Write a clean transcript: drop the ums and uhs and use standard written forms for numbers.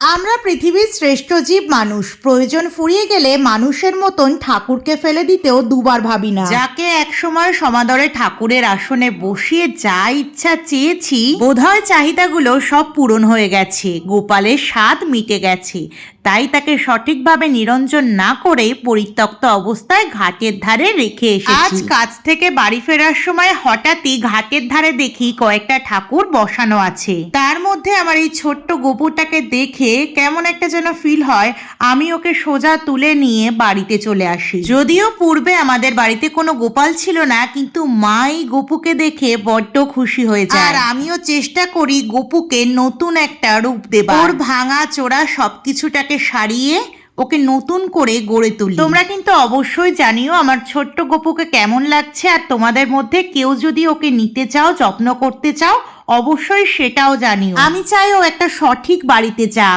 আমরা পৃথিবীর শ্রেষ্ঠ জীব মানুষ। প্রয়োজন ফুরিয়ে গেলে মানুষের মতন ঠাকুরকে ফেলে দিতেও দুবার ভাবি না। যাকে একসময় সমাদরে ঠাকুরের আসনে বসিয়ে যা ইচ্ছা চেয়েছি, বোধহয় চাহিদাগুলো সব পূরণ হয়ে গেছে, গোপালের স্বাদ মিটে গেছে। তাই তাকে সঠিকভাবে নিরঞ্জন না করে পরিত্যক্ত অবস্থায় ঘাটের ধারে রেখে এসেছি। আজ কাজ থেকে বাড়ি ফেরার সময় হঠাৎই ঘাটের ধারে দেখি কয়েকটা ঠাকুর বসানো আছে। তার মধ্যে আমার এই ছোট্ট গোপুরটাকে দেখে কেমন একটা যেন ফিল হয়। আমি ওকে সোজা তুলে নিয়ে বাড়িতে চলে আসি। যদিও পূর্বে আমাদের বাড়িতে কোনো গোপাল ছিল না, কিন্তু মা এই গোপুকে দেখে বড্ড খুশি হয়ে যায়। আর আমিও চেষ্টা করি গোপুকে নতুন একটা রূপ দেবার। ওর ভাঙা চোরা সবকিছুটাকে সারিয়ে ওকে নতুন করে গড়ে তুলি। তোমরা কিন্তু অবশ্যই জানিও আমার ছোট্ট গোপুকে কেমন লাগছে, আর তোমাদের মধ্যে কেউ যদি ওকে নিতে চাও, যত্ন করতে চাও, অবশ্যই সেটাও জানিও। আমি চাই ও একটা সঠিক বাড়িতে যাক।